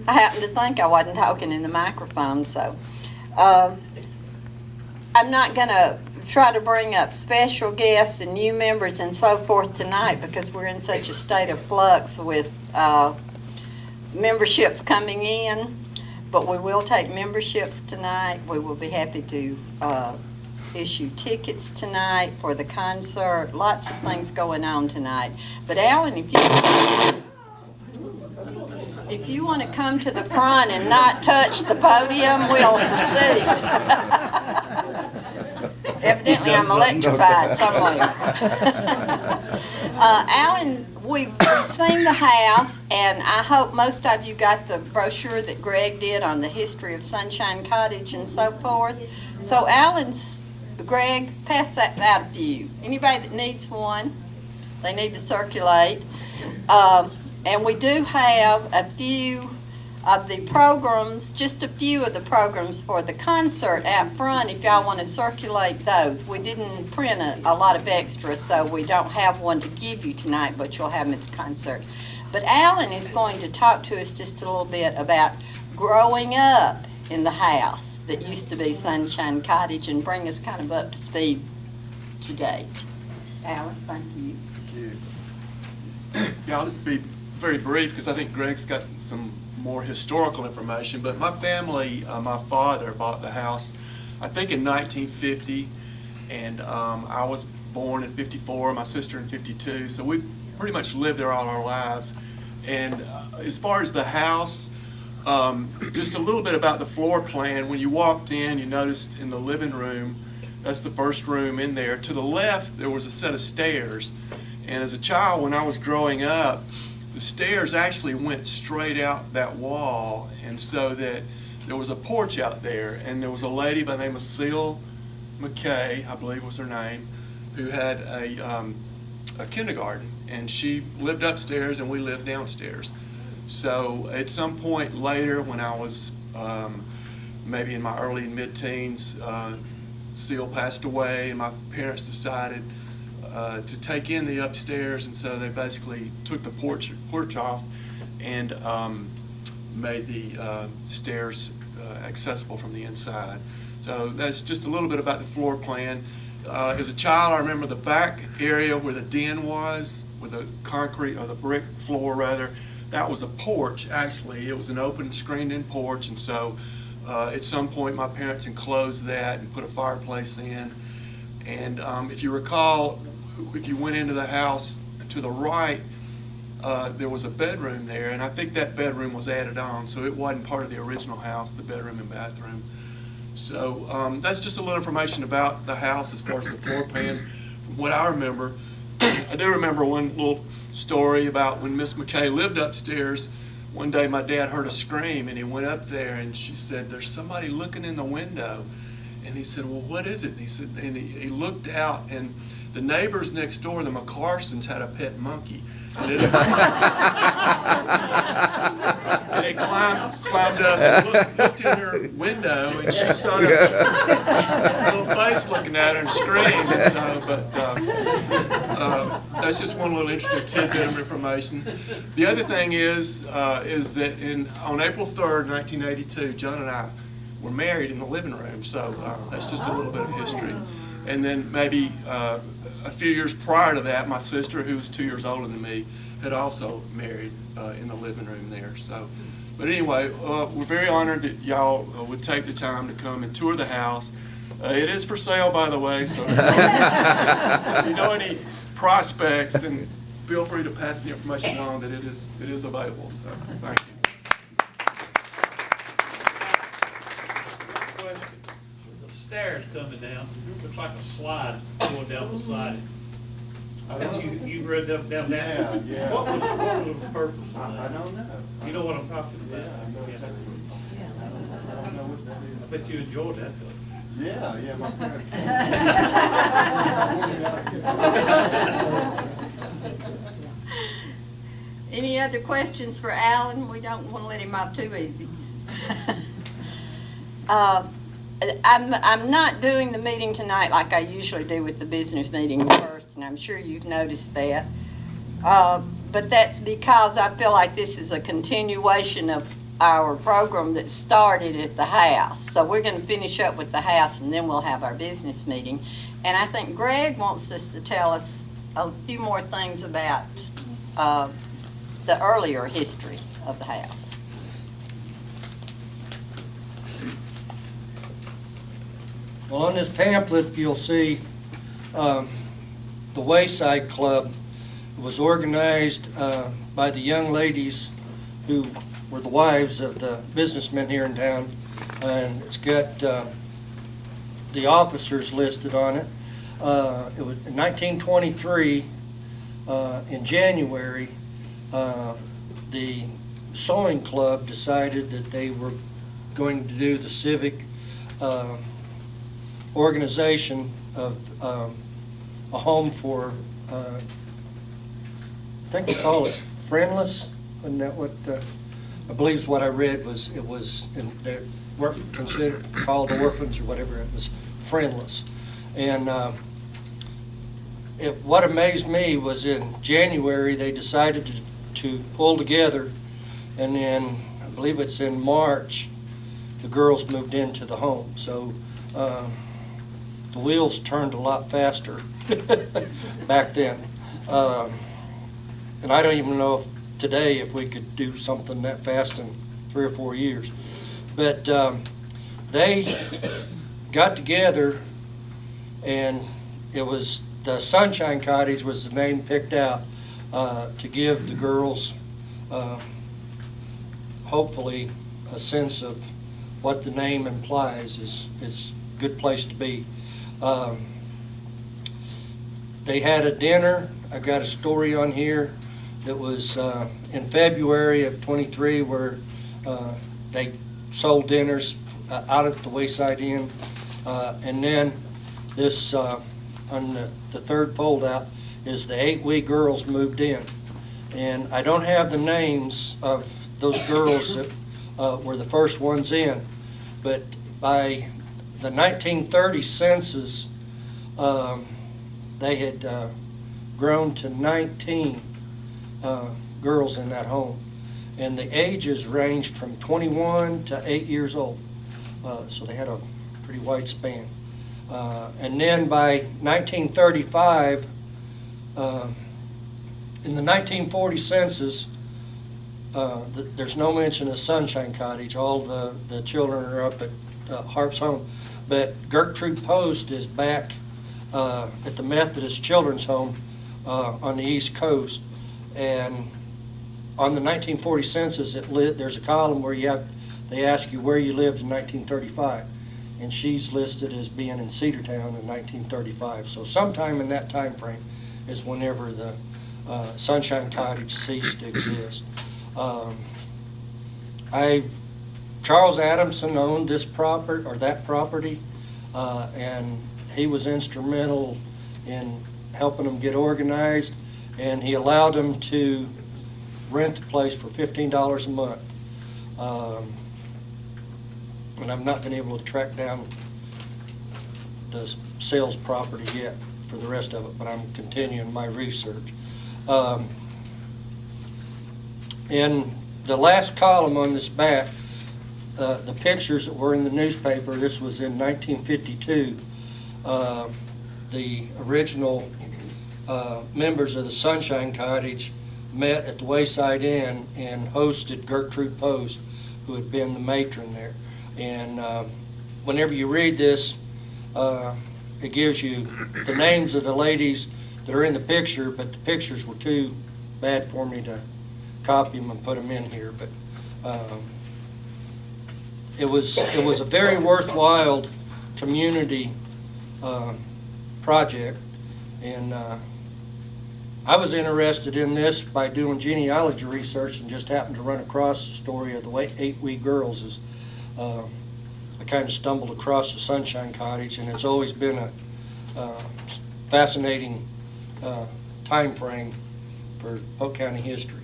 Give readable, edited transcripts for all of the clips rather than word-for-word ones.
I happened to think I wasn't talking in the microphone, so I'm not going to try to bring up special guests and new members and so forth tonight because we're in such a state of flux with memberships coming in, but we will take memberships tonight. We will be happy to issue tickets tonight for the concert. Lots of things going on tonight. But Alan, if you want to come to the front and not touch the podium, we'll proceed. Evidently, I'm electrified somewhere. Alan, we've seen the house, and I hope most of you got the brochure that Greg did on the history of Sunshine Cottage and so forth. So Greg, pass that out to you. Anybody that needs one, they need to circulate. And we do have a few of the programs, just a few of the programs for the concert out front if y'all want to circulate those. We didn't print a lot of extras, so we don't have one to give you tonight, but you'll have them at the concert. But Alan is going to talk to us just a little bit about growing up in the house that used to be Sunshine Cottage and bring us kind of up to speed to date. Alan, thank you. Thank you. Yeah, I'll just be very brief because I think Greg's got some more historical information, but my family, my father bought the house, I think in 1950, and I was born in 54, my sister in 52, so we pretty much lived there all our lives. And as far as the house, just a little bit about the floor plan. When you walked in, you noticed in the living room, that's the first room in there. To the left, there was a set of stairs, and as a child, when I was growing up, the stairs actually went straight out that wall, and so that there was a porch out there, and there was a lady by the name of Seal McKay, I believe was her name, who had a kindergarten, and she lived upstairs and we lived downstairs. So at some point later, when I was maybe in my early and mid-teens, Seal passed away, and my parents decided to take in the upstairs, and so they basically took the porch off and made the stairs accessible from the inside. So that's just a little bit about the floor plan. As a child, I remember the back area where the den was, with the concrete, or the brick floor rather, that was a porch actually. It was an open screened-in porch, and so at some point my parents enclosed that and put a fireplace in. And if you recall, if you went into the house to the right, there was a bedroom there, and I think that bedroom was added on, so it wasn't part of the original house, the bedroom and bathroom. So that's just a little information about the house as far as the floor plan. From what I remember, I do remember one little story about when Miss McKay lived upstairs. One day my dad heard a scream, and he went up there, and she said, "There's somebody looking in the window." And he said, "Well, what is it?" And he said, and he looked out, and the neighbors next door, the McCarsons, had a pet monkey. And it climbed up and looked in her window, and she saw a little face looking at her and screamed. And so, but that's just one little interesting tidbit of information. The other thing is that on April 3rd, 1982, John and I were married in the living room. So that's just a little bit of history. And then maybe a few years prior to that, my sister, who was 2 years older than me, had also married in the living room there. So, but anyway, we're very honored that y'all would take the time to come and tour the house. It is for sale, by the way, so if you know any prospects, then feel free to pass the information on that it is available. So, thank you. The stairs coming down, looks like a slide going down the side. I bet you rode down that. Yeah. What was the purpose of that? I don't know. You know what I'm talking about? Yeah, I know exactly. I don't know what that is. I bet you enjoyed that though. Yeah, my parents. Any other questions for Alan? We don't want to let him off too easy. I'm not doing the meeting tonight like I usually do with the business meeting first, and I'm sure you've noticed that. But that's because I feel like this is a continuation of our program that started at the house. So we're going to finish up with the house, and then we'll have our business meeting. And I think Greg wants us to tell us a few more things about the earlier history of the house. Well, on this pamphlet, you'll see the Wayside Club was organized by the young ladies who were the wives of the businessmen here in town, and it's got the officers listed on it. It was in 1923, in January, the sewing club decided that they were going to do the civic organization of a home for, I think they call it friendless. Isn't that what I believe is what I read was it was they were considered called orphans or whatever. It was friendless, and what amazed me was in January they decided to pull together, and then I believe it's in March the girls moved into the home. So the wheels turned a lot faster back then, and I don't even know if today if we could do something that fast in 3 or 4 years. But they got together, and it was the Sunshine Cottage was the name picked out to give the girls hopefully a sense of what the name implies is a good place to be. They had a dinner. I've got a story on here that was in February of 23 where they sold dinners out at the Wayside Inn. And then this, on the third fold out, is the 8 wee girls moved in. And I don't have the names of those girls that were the first ones in, but by the 1930 census, they had grown to 19 girls in that home, and the ages ranged from 21 to 8 years old, so they had a pretty wide span. And then by 1935, in the 1940 census, there's no mention of Sunshine Cottage. All the children are up at Harp's home, but Gertrude Post is back at the Methodist Children's Home on the East Coast. And on the 1940 census, there's a column where they ask you where you lived in 1935, and she's listed as being in Cedartown in 1935. So sometime in that time frame is whenever the Sunshine Cottage ceased to exist. Charles Adamson owned this property or that property, and he was instrumental in helping them get organized, and he allowed them to rent the place for $15 a month. And I've not been able to track down the sales property yet for the rest of it, but I'm continuing my research. In the last column on this back, the pictures that were in the newspaper, this was in 1952. The original members of the Sunshine Cottage met at the Wayside Inn and hosted Gertrude Post, who had been the matron there. And whenever you read this, it gives you the names of the ladies that are in the picture, but the pictures were too bad for me to copy them and put them in here. But it was a very worthwhile community project, and I was interested in this by doing genealogy research and just happened to run across the story of the 8 wee girls. As I kind of stumbled across the Sunshine Cottage, and it's always been a fascinating time frame for Polk County history.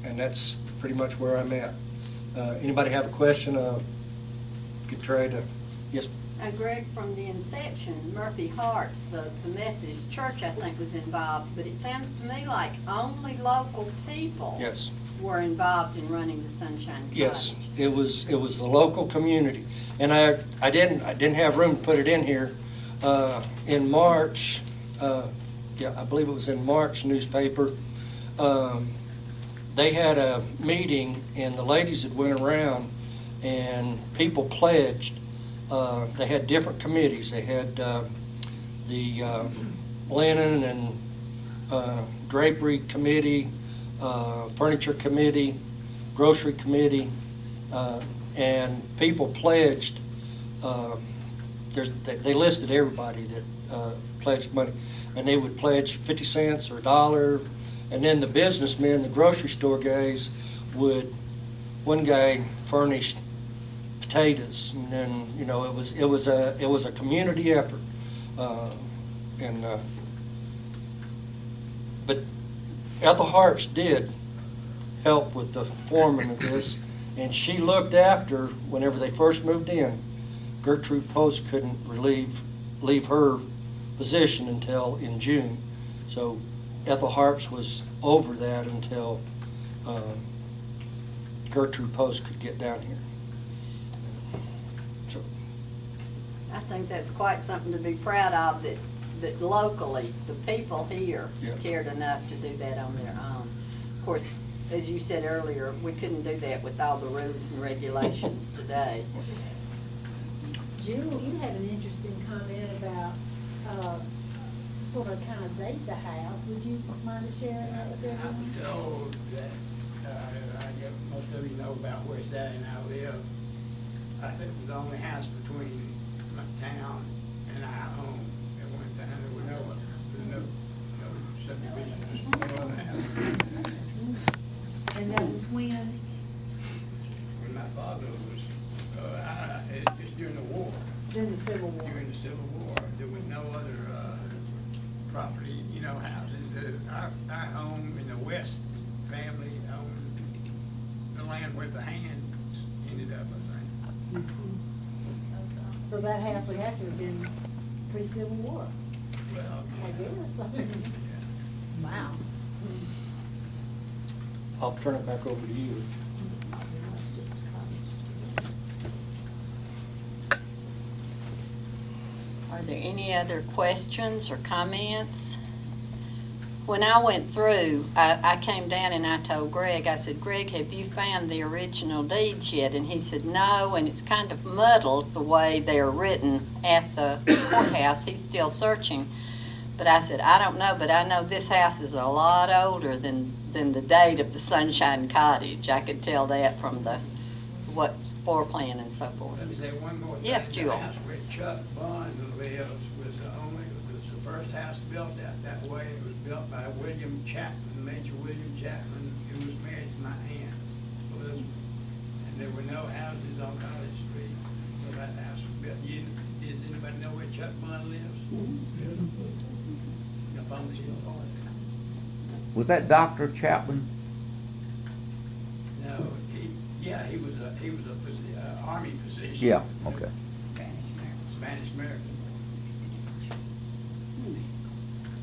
And that's pretty much where I'm at. Anybody have a question? Could try to, yes. Greg, from the inception, Murphy Hart's, the Methodist Church, I think, was involved, but it sounds to me like only local people Yes. were involved in running the Sunshine Cottage. Yes, it was the local community. And I didn't have room to put it in here. In March, yeah, I believe it was in March newspaper, they had a meeting and the ladies had went around and people pledged. They had different committees. They had the linen and drapery committee, furniture committee, grocery committee, and people pledged. They listed everybody that pledged money, and they would pledge 50 cents or $1, and then the businessmen, the grocery store guys, one guy furnished potatoes, and then it was a community effort, but Ethel Harps did help with the forming of this, and she looked after whenever they first moved in. Gertrude Post couldn't leave her position until in June, so Ethel Harps was over that until Gertrude Post could get down here. So, I think that's quite something to be proud of, that locally, the people here Yeah. cared enough to do that on their own. Of course, as you said earlier, we couldn't do that with all the rules and regulations today. Jewel, you had an interesting comment about, sort of kind of date the house. Would you mind sharing that with I was everyone? told that, I guess most of you know about where Sally and I live. I think it was the only house between my town and our home at one time. There were no subdivisions, no other houses. And that was when? When my father was, just during the war, During the Civil War. during the Civil War, there was no other, property, houses. Our home in the West family owned the land where the hands ended up, I think. So that house would have to have been pre-Civil War, Well, I guess. yeah. Wow. I'll turn it back over to you. Are there any other questions or comments? When I went through, I came down and I told Greg, I said, Greg, have you found the original deeds yet? And he said, no, and it's kind of muddled the way they're written at the courthouse. He's still searching. But I said, I don't know, but I know this house is a lot older than the date of the Sunshine Cottage. I could tell that from what's floor plan and so forth. Let me say one more thing. Yes, Jewel. The house where Chuck Bond lives was the first house built that way. It was built by William Chapman, Major William Chapman, who was married to my aunt, Elizabeth. And there were no houses on College Street, so that house was built. Does anybody know where Chuck Bond lives? Up on the hill. Was that Dr. Chapman? No, he was a army physician. Yeah, okay. Spanish American.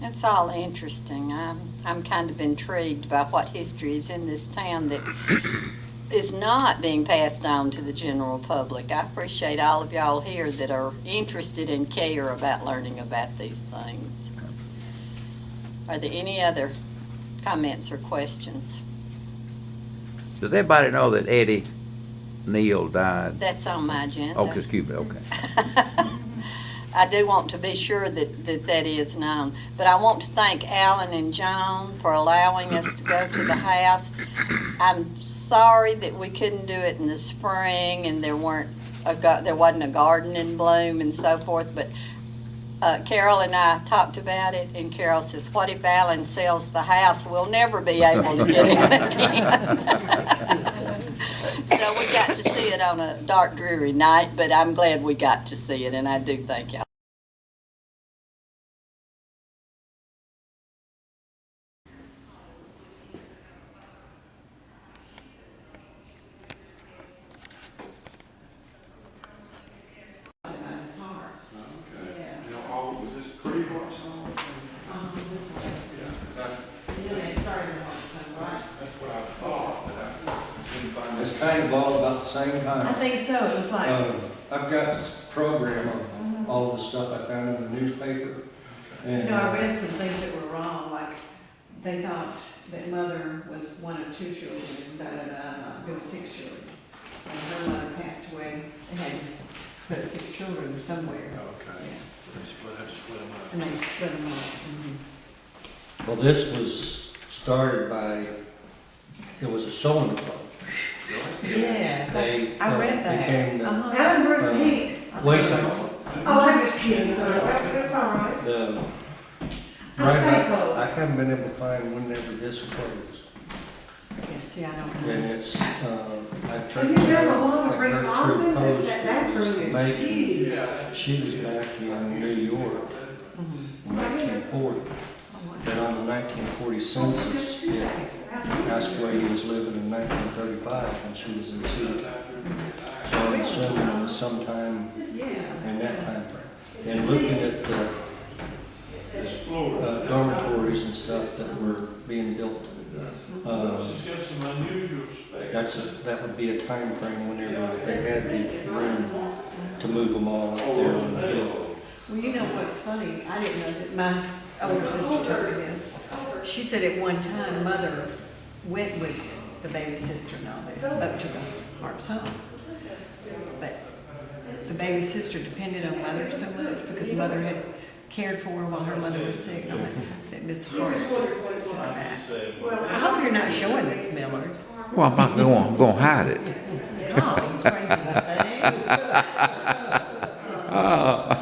It's all interesting. I'm kind of intrigued by what history is in this town that is not being passed on to the general public. I appreciate all of y'all here that are interested and care about learning about these things. Are there any other comments or questions? Does everybody know that Eddie Neal died? That's on my agenda. Oh, excuse me, okay. I do want to be sure that is known. But I want to thank Alan and Joan for allowing us to go to the house. I'm sorry that we couldn't do it in the spring and there wasn't a garden in bloom and so forth, but Carol and I talked about it, and Carol says, what if Alan sells the house? We'll never be able to get in again. So we got to see it on a dark, dreary night, but I'm glad we got to see it, and I do thank y'all. Was this pre-March? That's what I thought. kind of all about the same I time. think so, it was like, I've got this program of all the stuff I found in the newspaper. you And, know, I read some things that were wrong, like they thought that mother was one of 2 children, there was 6 children. And her mother passed away, they had to put 6 children somewhere. Okay. Yeah. They had to split them up. And they split them up. well, this was started by, it was a sewing club. Yes, They, I read became that. the- Uh-huh. Alan, where's the heat? Wait a second. Oh, I'm just kidding, that's all right. The, I right, stay close. I haven't been able to find whenever this closed. Yeah, see, I don't And know. it's, I Have took you ever wanted to at bring Gertrude Alden? Post, That it was bathroom is making, huge. she was back in New York Mhm. in 1940. Oh, Then on the 1940 census, it asked where he was living in 1935, and she was in Cedartown. So I'm assuming it was sometime Yeah. in that time frame. And looking at the dormitories and stuff that were being built, that would be a time frame whenever they had the room to move them all up there on the hill. Well, you know what's funny? I didn't know that my older sister told me this. She said at one time, mother went with the baby sister and all that up to the Harp's home. But the baby sister depended on mother so much because mother had cared for her while her mother was sick. And all that Miss Harps sent her back. I hope you're not showing this, Miller. Well, I'm not going, I'm gonna hide it. God, you crazy thing.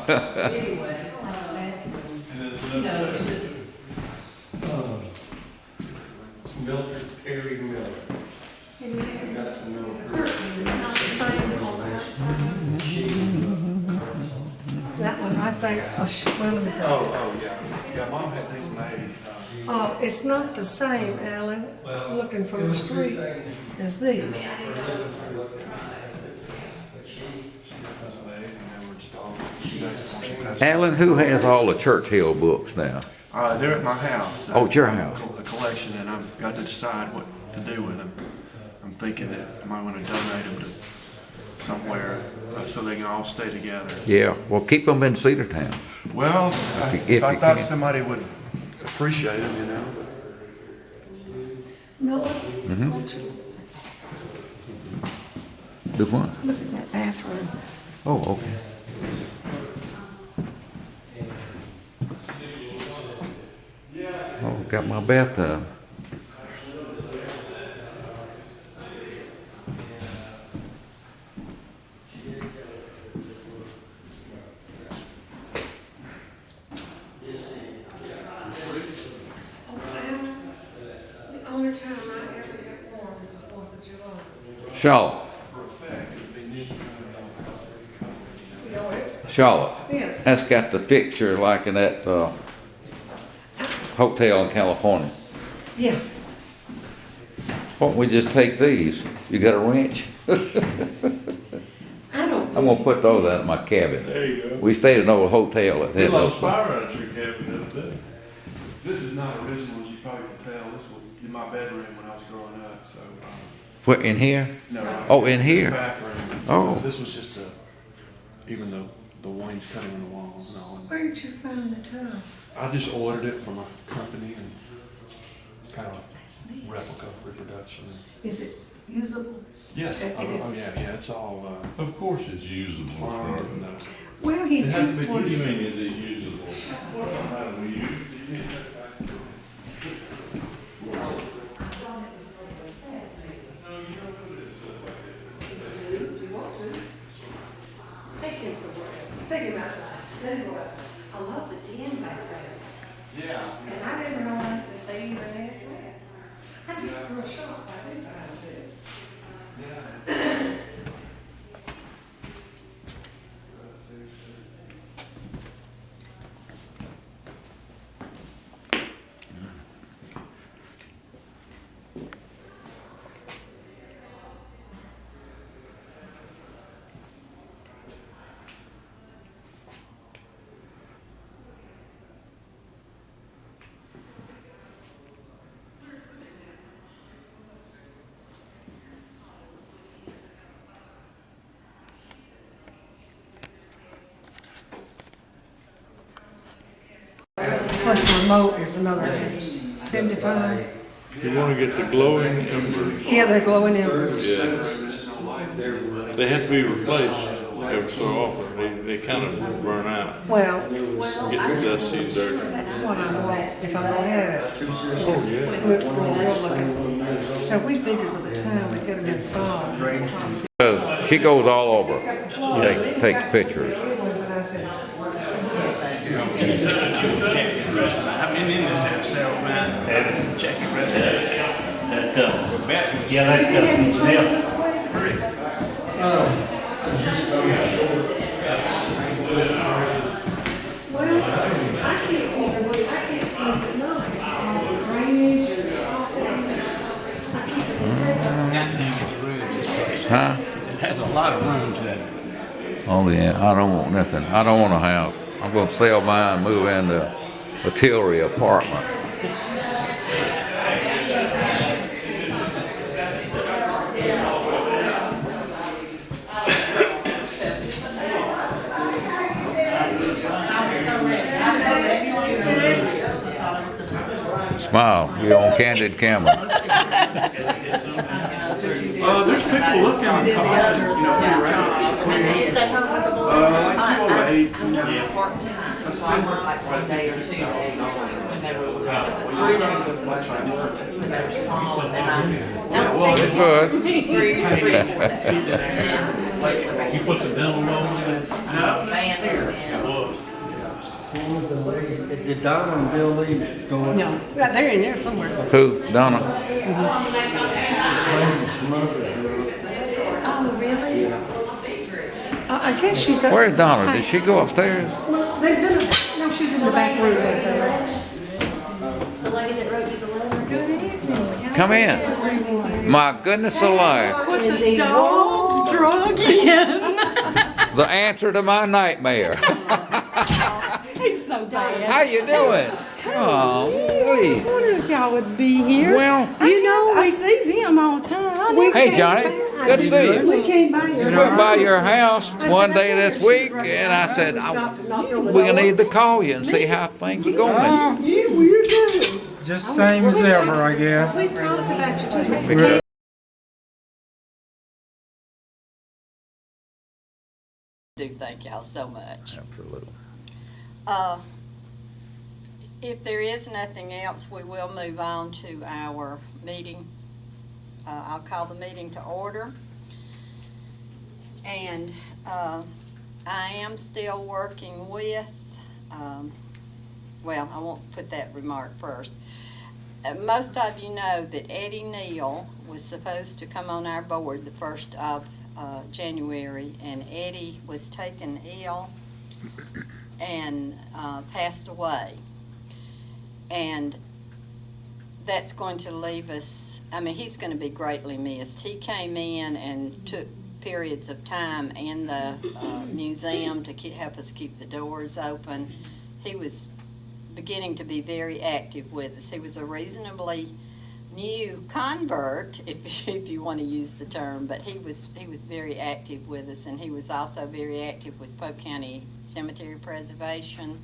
Anyway, you know, it was, Mildred Perry Miller. I got to know her. not the same on the outside. That one, I think, well, let me think. Oh, yeah. Yeah, Mom had these made. Oh, it's not the same, Alan, looking from the street, as these. Was made and they were installed. She passed. Alan, who has all the Churchill books now? They're at my house. Oh, at your house. A collection, and I've got to decide what to do with them. I'm thinking that I might want to donate them to somewhere so they can all stay together. Yeah, well, keep them in Cedartown. Well, If if I you thought can. somebody would appreciate them, you know. Miller, Do what? look at that bathroom. Oh, okay. Oh, got my bathtub. The only time I ever get warm is the 4th of July. Charlotte, Charlotte. Yes. That's got the fixture like in that hotel in California. Yeah. Why don't we just take these? You got a wrench? I don't. I'm gonna put those out in my cabin. There you go. We stayed at an old hotel that had There's those those. fire at your cabin the other day. This is not original, as you probably can tell. This was in my bedroom when I was growing up, so. What, in here? No, right Oh, in here. This bathroom. Oh. This was just even the wings cutting in the walls and all. Where did you find the tub? I just ordered it from a company and it's kind of That's neat. a replica reproduction. Is it usable? Yes. It is. Oh, yeah, it's all, Of course it's usable. plumbed Right? and, Well, he It has just to be What do you wants. mean, is it usable? How do we use it? Take him somewhere else. Take him outside. Let him go outside. I love the den back there. yeah. And I didn't realize that they even had that. I'm just real shocked by this. Plus the remote is another 75. You wanna get the glowing embers. Yeah, they're glowing embers. Yeah. They have to be replaced every so often. They kind of burn out. Well, Get dusty and dirty. that's what I want if I'm gonna have it. Oh, yeah. We're real looking. So we figured by the time we get them installed. Because she goes all over, takes pictures. And I said, I've been in this house several times, check your restaurant. Yeah, "You have any trouble this way?" Well, I can't sleep at night. Drainage and all that. I keep it Huh? It has a lot of rooms in it. Oh yeah, I don't want nothing. I don't want a house. I'm gonna sell mine and move into a Tilray apartment. Smile, you're on candid camera. There's people looking on college, you know, pretty around. Like 208. Part-time, so I worked like 1 day or 2 days when they were, 3 days was the most I worked when they were small, and then Good. 3 or 4 days. And wait till they You put some dental on it? bands Did Donna and Bill Lee go in? No, yeah, they're in there somewhere. Who? Donna? Oh, really? I guess she's up. Where's Donna? Did she go upstairs? Well, they've been, no, she's in the back room right there. The lady that wrote you the letter. Good evening. Come in. My goodness alive. Put the dog's drug in. The answer to my nightmare. He's so bad. How you doing? Oh, I was wondering if y'all would be here. Well, You know, I see them all the time. hey Johnny, good to see you. We came by your Went by your house one day this week, and I said, we're gonna need to call you and see how things are going. Yeah, we're good. Just same as ever, I guess. We talked about you too. Because Do thank y'all so much. Absolutely. If there is nothing else, we will move on to our meeting. I'll call the meeting to order. And I am still working with, well, I won't put that remark first. Most of you know that Eddie Neal was supposed to come on our board the 1st of January, and Eddie was taken ill and passed away. And that's going to leave us, I mean, he's going to be greatly missed. He came in and took periods of time in the museum to help us keep the doors open. He was beginning to be very active with us. He was a reasonably new convert, if you want to use the term, but he was very active with us, and he was also very active with Polk County Cemetery Preservation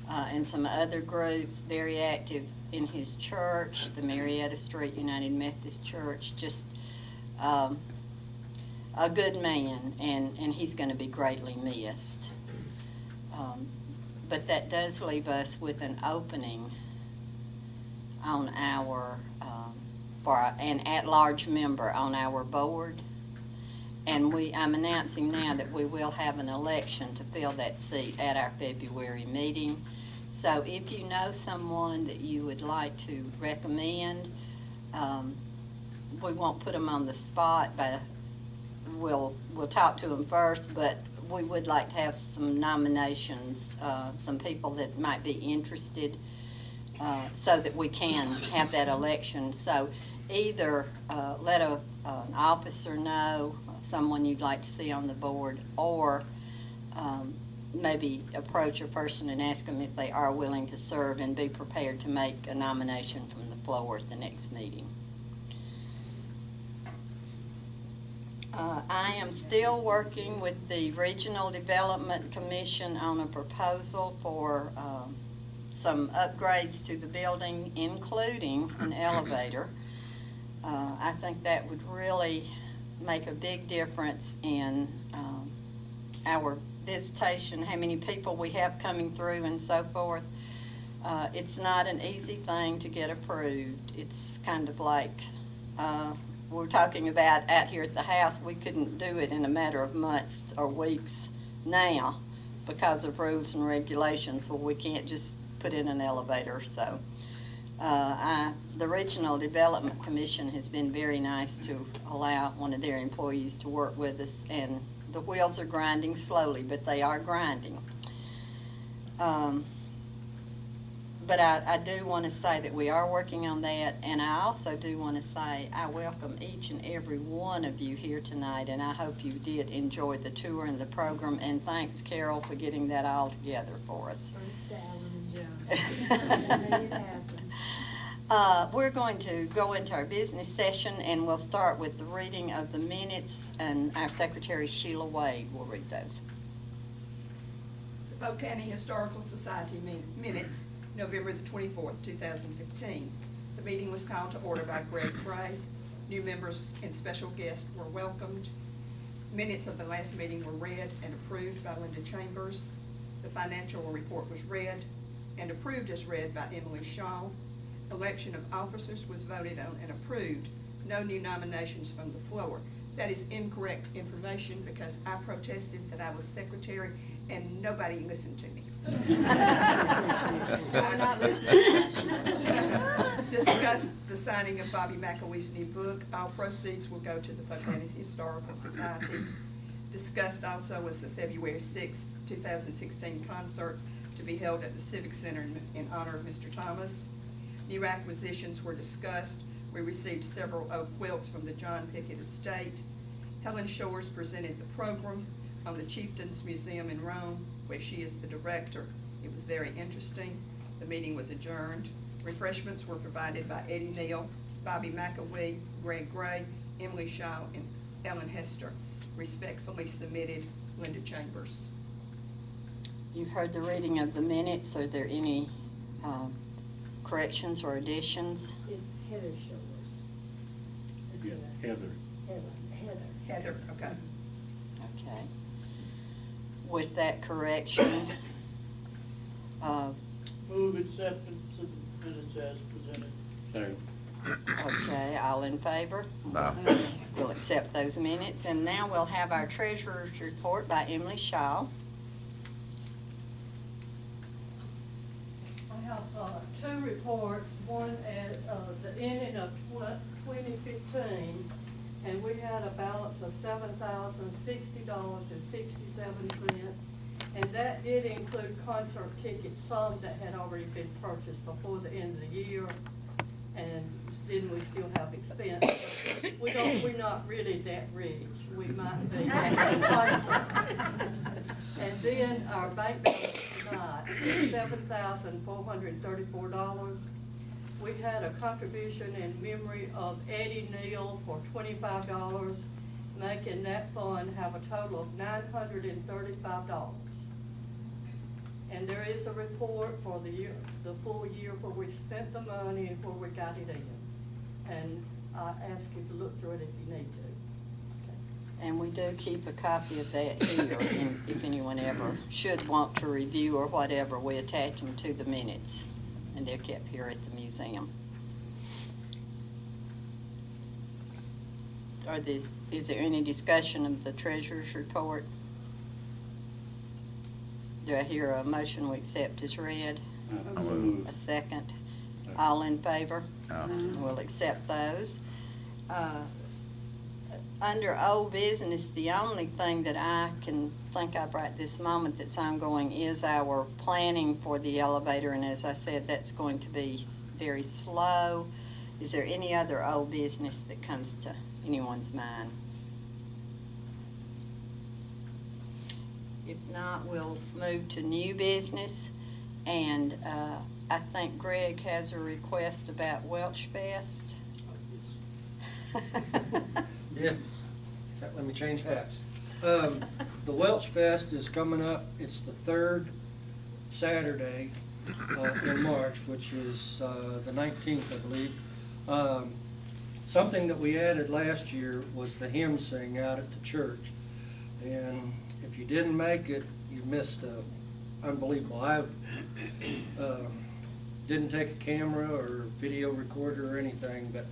and some other groups, very active in his church, the Marietta Street United Methodist Church, just a good man, and he's going to be greatly missed. But that does leave us with an opening on our, for an at-large member on our board. And I'm announcing now that we will have an election to fill that seat at our February meeting. So if you know someone that you would like to recommend, we won't put them on the spot, but we'll talk to them first, but we would like to have some nominations, some people that might be interested, so that we can have that election. So either let an officer know, someone you'd like to see on the board, or maybe approach a person and ask them if they are willing to serve, and be prepared to make a nomination from the floor at the next meeting. I am still working with the Regional Development Commission on a proposal for some upgrades to the building, including an elevator. I think that would really make a big difference in our visitation, how many people we have coming through and so forth. It's not an easy thing to get approved. It's kind of like we're talking about out here at the house. We couldn't do it in a matter of months or weeks now because of rules and regulations. Well, we can't just put in an elevator. So the Regional Development Commission has been very nice to allow one of their employees to work with us, and the wheels are grinding slowly, but they are grinding. But I do want to say that we are working on that, and I also do want to say I welcome each and every one of you here tonight, and I hope you did enjoy the tour and the program, and thanks, Carol, for getting that all together for us. Thanks to Alan and John. Made it happen. We're going to go into our business session, and we'll start with the reading of the minutes, and our Secretary Sheila Wade will read those. The Polk County Historical Society minutes, November the 24th, 2015. The meeting was called to order by Greg Gray. New members and special guests were welcomed. Minutes of the last meeting were read and approved by Linda Chambers. The financial report was read and approved as read by Emily Shaw. Election of officers was voted on and approved. No new nominations from the floor. That is incorrect information because I protested that I was secretary and nobody listened to me. We're not listening. Discussed the signing of Bobby McElwee's new book. All proceeds will go to the Polk County Historical Society. Discussed also was the February 6th, 2016 concert to be held at the Civic Center in honor of Mr. Thomas. New acquisitions were discussed. We received several oak quilts from the John Pickett Estate. Helen Shores presented the program on the Chieftains Museum in Rome, where she is the director. It was very interesting. The meeting was adjourned. Refreshments were provided by Eddie Neal, Bobby McElwee, Greg Gray, Emily Shaw, and Ellen Hester. Respectfully submitted, Linda Chambers. You've heard the reading of the minutes. Are there any corrections or additions? It's Heather Shores. It's Yeah, Heather. Heather, okay. Okay. With that correction, Move acceptance of the minutes as presented. Second. okay, all in favor? No. We'll accept those minutes, and now we'll have our treasurer's report by Emily Shaw. I have two reports, one at the ending of 2015, and we had a balance of $7,060.67, and that did include concert tickets, some that had already been purchased before the end of the year, and then we still have expense. We're not really that rich. We might be at the concert. And then our bank balance tonight is $7,434. We had a contribution in memory of Eddie Neal for $25, making that fund have a total of $935. And there is a report for the year, the full year where we spent the money and where we got it in. And I ask you to look through it if you need to. And we do keep a copy of that here, and if anyone ever should want to review or whatever, we attach them to the minutes, and they're kept here at the museum. Is there any discussion of the treasurer's report? Do I hear a motion we accept as read? A second? All in favor? We'll accept those. Under old business, the only thing that I can think of right this moment that's ongoing is our planning for the elevator, and as I said, that's going to be very slow. Is there any other old business that comes to anyone's mind? If not, we'll move to new business, and I think Greg has a request about Welsh Fest. Yeah, let me change hats. The Welsh Fest is coming up. It's the third Saturday in March, which is the 19th, I believe. Something that we added last year was the hymn sing out at the church. And if you didn't make it, you missed unbelievable. I didn't take a camera or video recorder or anything, but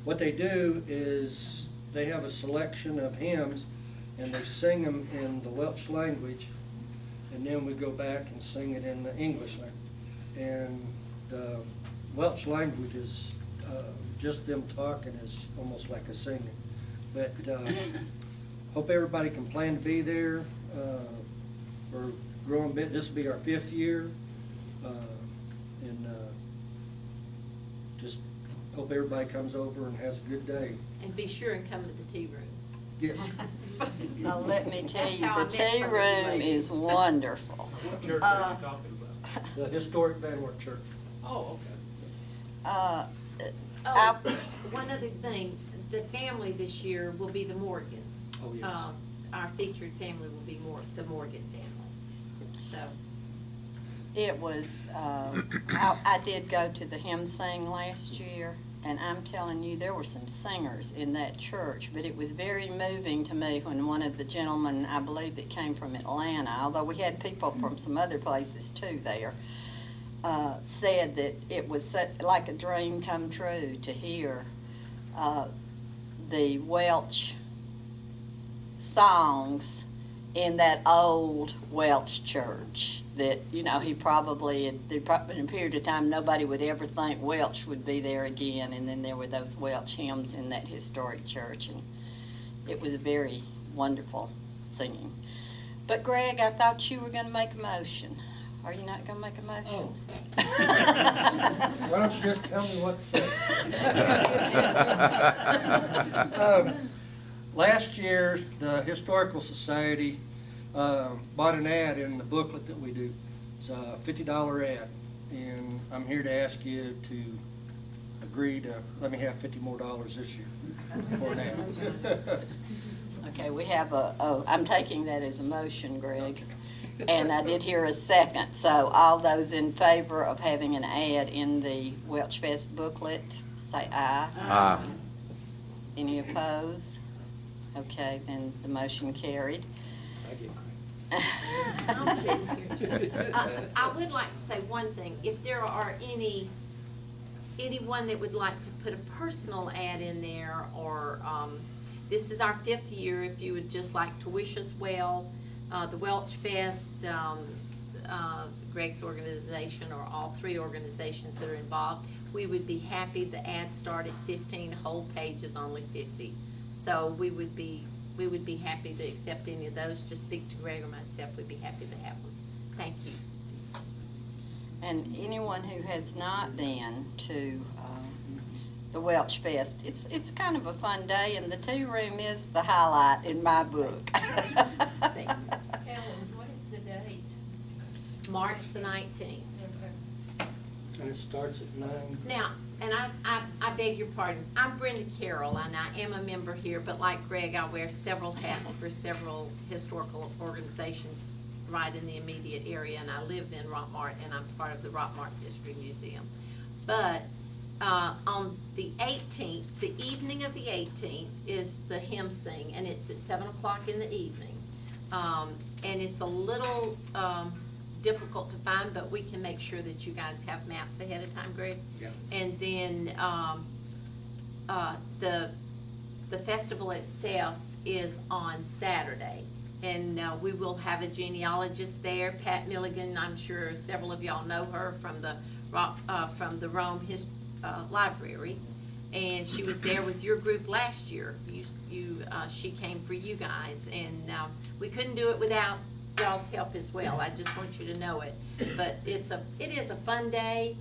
what they do is they have a selection of hymns and they sing them in the Welsh language, and then we go back and sing it in the English language. And the Welsh language is just them talking is almost like a singing. But hope everybody can plan to be there. We're growing bit. This will be our 5th year, and just hope everybody comes over and has a good day. And be sure and come to the tea room. Yes. Now, let me tell That's you, how I the met tea some of you room ladies. is wonderful. What church are you talking about? The historic Van Wert Church. Oh, okay. Oh, one other thing, the family this year will be the Morgans. Oh, yes. Our featured family will be the Morgan family, so. It was, I did go to the hymn sing last year, and I'm telling you, there were some singers in that church, but it was very moving to me when one of the gentlemen, I believe that came from Atlanta, although we had people from some other places too there, said that it was like a dream come true to hear the Welsh songs in that old Welsh church that, you know, in a period of time, nobody would ever think Welsh would be there again, and then there were those Welsh hymns in that historic church, and it was a very wonderful singing. But Greg, I thought you were going to make a motion. Are you not going to make a motion? Why don't you just tell me what to say? Last year, the Historical Society bought an ad in the booklet that we do. It's a $50 ad, and I'm here to ask you to agree to let me have $50 more this year for an ad. Okay, we have I'm taking that as a motion, Greg. And I did hear a second. So all those in favor of having an ad in the Welsh Fest booklet, say aye. Aye. Any opposed? Okay, then the motion carried. I'm sitting here too. I would like to say one thing. If there are anyone that would like to put a personal ad in there, or this is our 5th year, if you would just like to wish us well, the Welsh Fest, Greg's organization, or all 3 organizations that are involved, we would be happy. The ad started 15, whole page is only 50. So we would be happy to accept any of those. Just speak to Greg or myself. We'd be happy to have them. Thank you. And anyone who has not been to the Welsh Fest, it's kind of a fun day, and the tea room is the highlight in my book. Thank you. Ellen, what is the date? March the 19th. And it starts at 9. Now, and I beg your pardon, I'm Brenda Carroll, and I am a member here, but like Greg, I wear several hats for several historical organizations right in the immediate area, and I live in Rockmart, and I'm part of the Rockmart History Museum. But on the 18th, the evening of the 18th, is the hymn sing, and it's at 7 o'clock in the evening. And it's a little difficult to find, but we can make sure that you guys have maps ahead of time, Greg. Yeah. And then the festival itself is on Saturday, and we will have a genealogist there, Pat Milligan. I'm sure several of y'all know her from the Rome Library, and she was there with your group last year. She came for you guys, and we couldn't do it without y'all's help as well. I just want you to know it. But it is a fun day.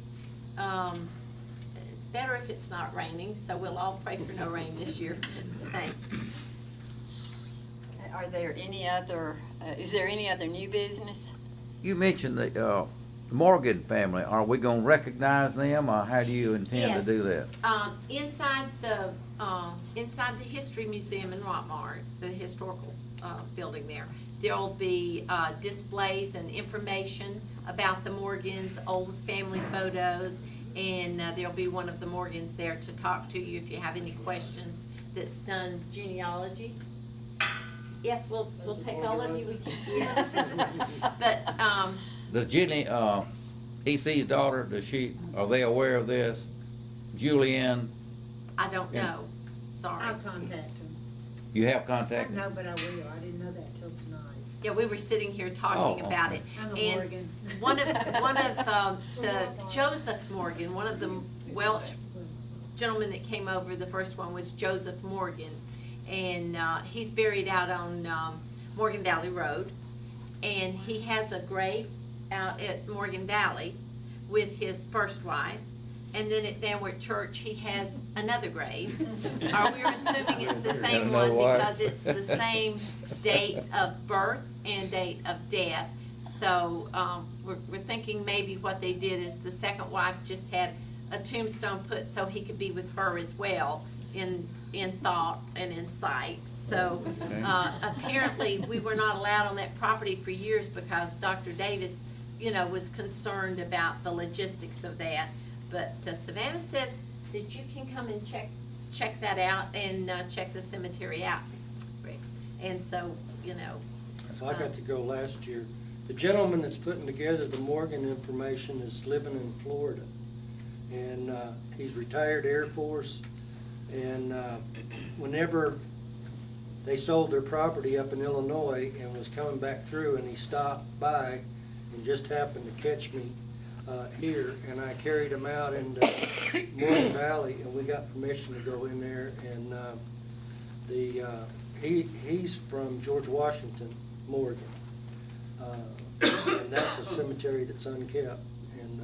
It's better if it's not raining, so we'll all pray for no rain this year. Thanks. Are there any other, is there any other new business? You mentioned the Morgan family. Are we gonna recognize them, or how do you intend Yes. to do that? Inside the History Museum in Rockmart, the historical building there, There'll be displays and information about the Morgans, old family photos, and there'll be one of the Morgans there to talk to you if you have any questions that's done genealogy. Yes, we'll take all of you. We can, yes. But, Does Jenny, EC's daughter, are they aware of this? Julianne, I don't know, sorry. I'll contact him. you have contacted? No, but I will. I didn't know that till tonight. Yeah, we were sitting here talking Oh, about it. I'm a And Morgan. one of the Joseph Morgan, one of the Welsh gentlemen that came over, the first one was Joseph Morgan. And he's buried out on Morgan Valley Road. And he has a grave out at Morgan Valley with his first wife. And then at Danworth Church, he has another grave. Or we're assuming it's the same one because it's the same date of birth and date of death. So we're thinking maybe what they did is the second wife just had a tombstone put so he could be with her as well in thought and in sight. So apparently we were not allowed on that property for years because Dr. Davis, was concerned about the logistics of that. But Savannah says that you can come and check that out and check the cemetery out, Rick. And so, I got to go last year. The gentleman that's putting together the Morgan information is living in Florida. And he's retired Air Force. And whenever they sold their property up in Illinois and was coming back through, and he stopped by and just happened to catch me here, and I carried him out into Morgan Valley, and we got permission to go in there. And he's from George Washington, Morgan, and that's a cemetery that's unkept. And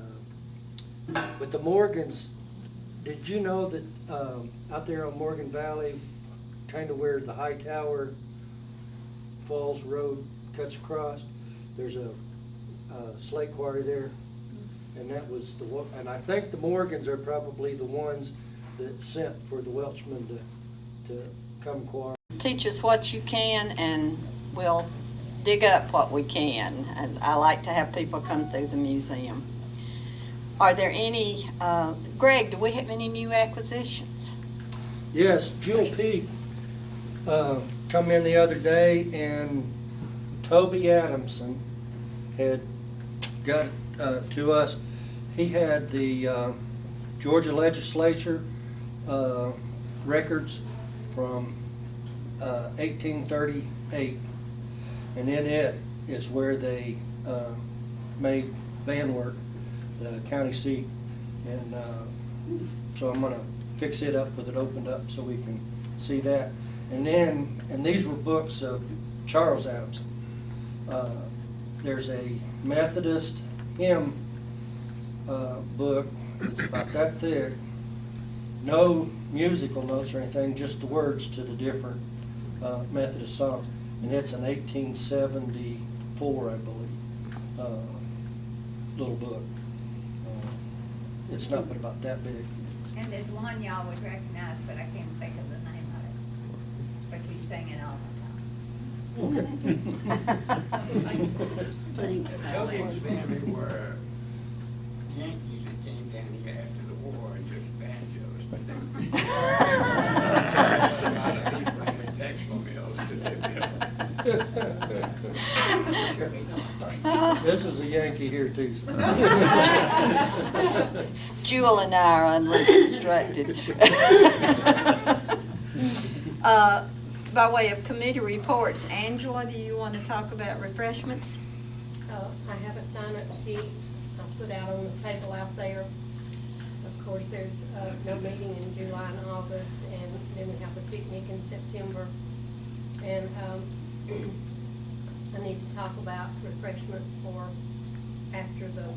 but the Morgans, did you know that out there on Morgan Valley, kind of where the Hightower Falls Road cuts across, there's a slate quarry there? And that was the one, and I think the Morgans are probably the ones that sent for the Welshmen to come quarry. Teach us what you can, and we'll dig up what we can. And I like to have people come through the museum. Are there any, Greg, do we have any new acquisitions? Yes, Jewel Peak come in the other day, and Toby Adamson had got to us. He had the Georgia legislature records from 1838, and in it is where they made Van Wert the county seat. And so I'm gonna fix it up with it opened up so we can see that. And these were books of Charles Adamson. There's a Methodist hymn book. It's about that thick. No musical notes or anything, just the words to the different Methodist songs. And it's an 1874, I believe, little book. It's not but about that big. And there's one y'all would recognize, but I can't think of the name of it. But you sing it all the time. The Elkins family were Yankees that came down here after the war and took banjos. But a lot of people in the textile mills that they built. This is a Yankee here too. Jewel and I are unreconstructed. By way of committee reports, Angela, do you want to talk about refreshments? I have a sign-up sheet I put out on the table out there. Of course, there's no meeting in July and August, and then we have the picnic in September. And I need to talk about refreshments for after the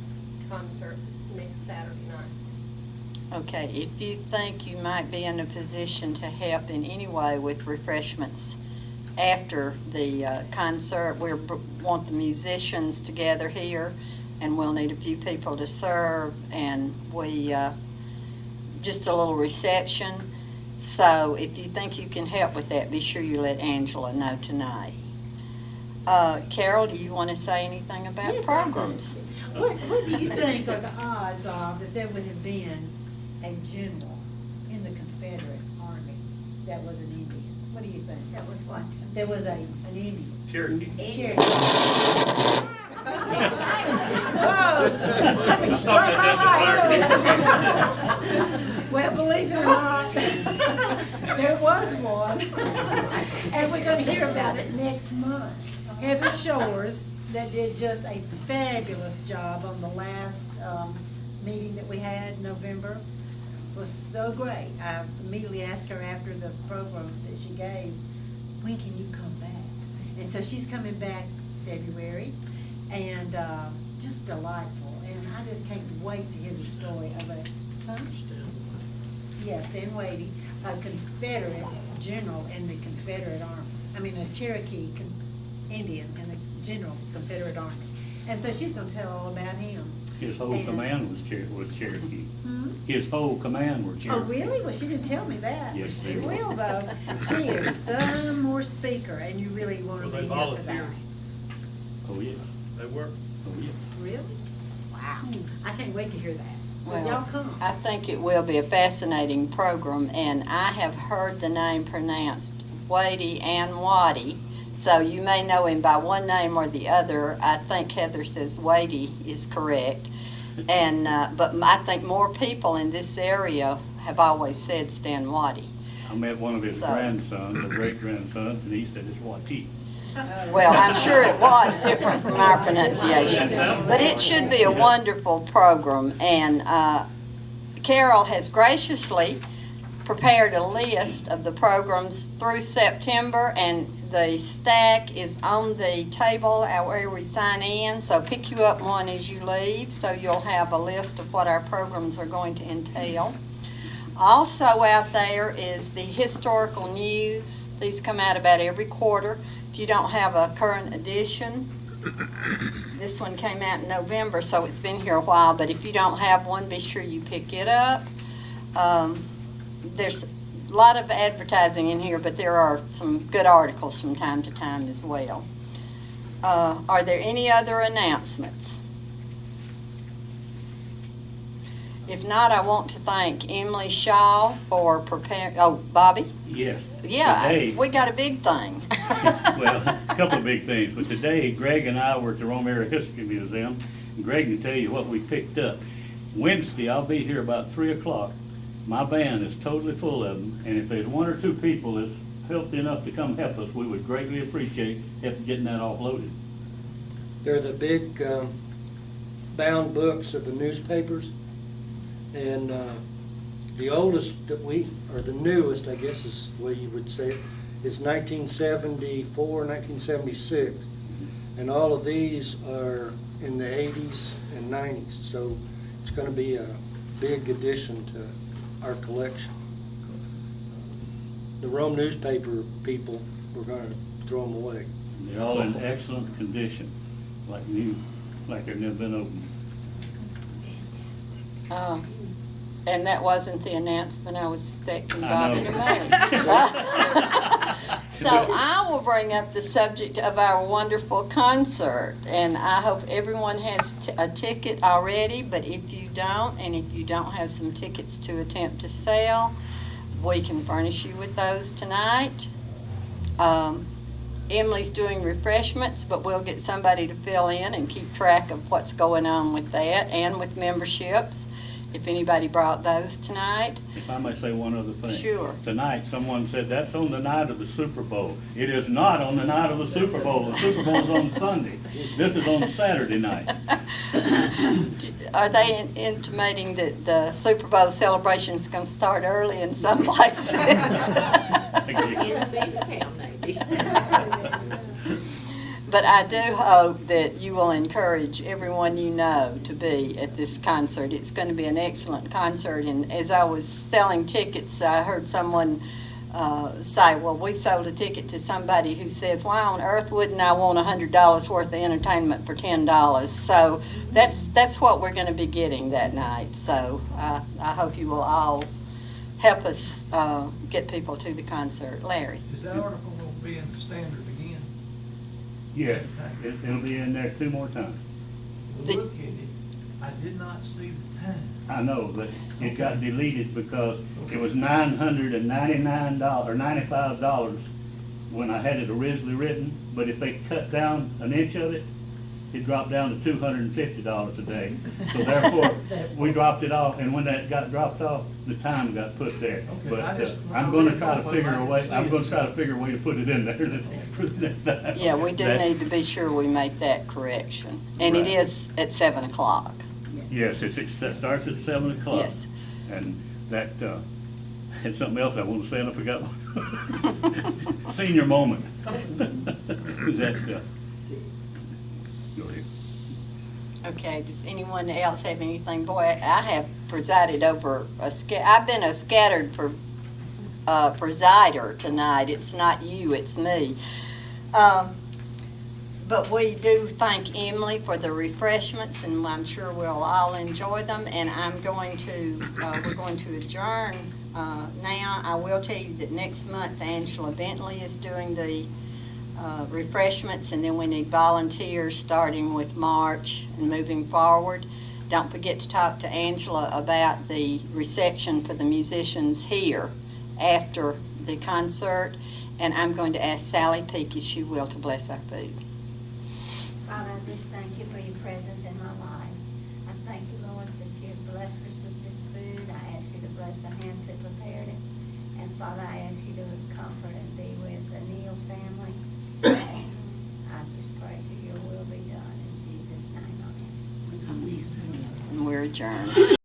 concert next Saturday night. Okay, if you think you might be in a position to help in any way with refreshments after the concert, we want the musicians together here, and we'll need a few people to serve, and just a little reception. So if you think you can help with that, be sure you let Angela know tonight. Carol, do you want to say anything about Yes, I do. programs? What do you think are the odds are that there would have been a general in the Confederate Army that was an Indian? What do you think? That was what? There was an Indian. Cherokee. Cherokee. Whoa! I mean, struck my light. Well, believe it or not, there was one. And we're gonna hear about it next month. Heather Shores, that did just a fabulous job on the last meeting that we had in November, was so great. I immediately asked her after the program that she gave, when can you come back? And so she's coming back February, and just delightful. And I just can't wait to hear the story of a, yes, Stan Wadey, a Confederate general in the Confederate Army. I mean, a Cherokee Indian in the general Confederate Army. And so she's gonna tell all about him. His whole command was Cherokee. Hmm? His whole command were Oh, Cherokee. really? Well, she didn't tell me that. Yes, She they will, though. She is some more speaker, and you really want to Well, be they here for that. volunteered. Oh, yeah. They were. Oh, yeah. Really? Wow. I can't wait to hear that. Well, Well, y'all come. I think it will be a fascinating program, and I have heard the name pronounced Wadey and Waddy, so you may know him by one name or the other. I think Heather says Wadey is correct, and but I think more people in this area have always said Stan Waddy. I met one of his So- grandsons, or great-grandsons, and he said it's Wati. Well, I'm sure it was different from our pronunciation, but it should be a wonderful program. And Carol has graciously prepared a list of the programs through September, and the stack is on the table where we sign in. So pick you up one as you leave, so you'll have a list of what our programs are going to entail. Also out there is the historical news. These come out about every quarter. If you don't have a current edition, this one came out in November, so it's been here a while, but if you don't have one, be sure you pick it up. There's a lot of advertising in here, but there are some good articles from time to time as well. Are there any other announcements? If not, I want to thank Emily Shaw for preparing, oh, Bobby? Yes. Yeah, Today, we got a big thing. well, a couple of big things, but today Greg and I were at the Rome Area History Museum, and Greg can tell you what we picked up. Wednesday, I'll be here about 3 o'clock. My van is totally full of them, and if there's one or two people that's healthy enough to come help us, we would greatly appreciate help getting that offloaded. They're the big bound books of the newspapers. And the oldest that or the newest, I guess is the way you would say it, is 1974, 1976. And all of these are in the 80s and 90s. So it's going to be a big addition to our collection. The Rome newspaper people, we're going to throw them away. They're all in excellent condition, like new, like they've never been opened. And that wasn't the announcement I was expecting I Bobby know. to make. So I will bring up the subject of our wonderful concert, and I hope everyone has a ticket already, but if you don't, and if you don't have some tickets to attempt to sell, we can furnish you with those tonight. Emily's doing refreshments, but we'll get somebody to fill in and keep track of what's going on with that and with memberships, if anybody brought those tonight. If I may say one other thing. Sure. Tonight, someone said that's on the night of the Super Bowl. It is not on the night of the Super Bowl. The Super Bowl's on Sunday. This is on Saturday night. Are they intimating that the Super Bowl celebration is going to start early in some places? In Cedartown, maybe. But I do hope that you will encourage everyone you know to be at this concert. It's going to be an excellent concert. And as I was selling tickets, I heard someone say, well, we sold a ticket to somebody who said, why on earth wouldn't I want $100 worth of entertainment for $10? So that's what we're going to be getting that night. So I hope you will all help us get people to the concert. Larry? Is that article going to be in the Standard again? Yes, it'll be in there 2 more times. Well, look at it, I did not see the time. I know, but it got deleted because it was $999 or $95 when I had it originally written, but if they cut down an inch of it, it dropped down to $250 a day. So therefore, we dropped it off, and when that got dropped off, the time got put there. Okay, But I just- I'm gonna try to I figure a didn't way, see I'm it. gonna try to figure a way to put it in there for the next time. Yeah, we do That's- need to be sure we make that correction. And it Right. is at 7 o'clock. Yes, it starts at 7 o'clock. Yes. And that, had something else I wanted to say and I forgot. Senior moment. That, go ahead. Okay, does anyone else have anything? Boy, I have presided over I've been a scattered presider tonight. It's not you, it's me. But we do thank Emily for the refreshments, and I'm sure we'll all enjoy them. And we're going to adjourn now. I will tell you that next month Angela Bentley is doing the refreshments, and then we need volunteers starting with March and moving forward. Don't forget to talk to Angela about the reception for the musicians here after the concert. And I'm going to ask Sally Peak, if she will, to bless our food. Father, I just thank you for your presence in my life. I thank you, Lord, that you have blessed us with this food. I ask you to bless the hands that prepared it. And Father, I ask you to comfort and be with the Neal family. I just praise you, your will be done. In Jesus' name, amen. And we're adjourned.